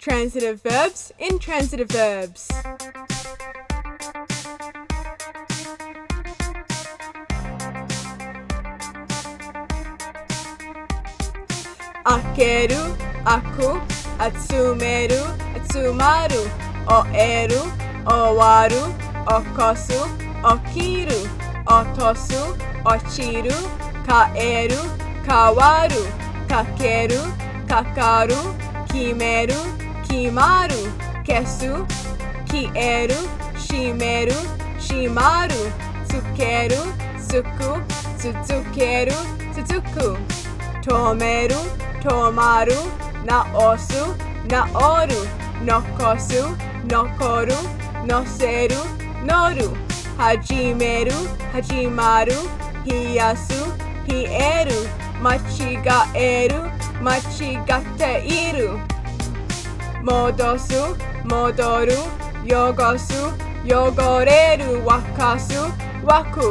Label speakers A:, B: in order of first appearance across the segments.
A: Transitive verbs, intransitive verbs. Akeru, aku, atsumeru, atsumaru, oeru, owaru, okosu, okiru, otosu, ochiru, kaeru, kawaru, kakeru, kakaru, kimeru, kimaru, kesu, kieru, shimeru, shimaru, tsukeru, tsuku, tsutsukeru, tsutsuku, tomeru, tomaru, naosu, naoru, nokosu, nokoru, noseru, noru, hajimeru, hajimaru, hiyasu, hieru, machigaeru, machigateiru, modosu, modoru, yogosu, yogoreru, wakasu, waku.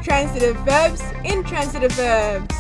A: Transitive verbs, intransitive verbs.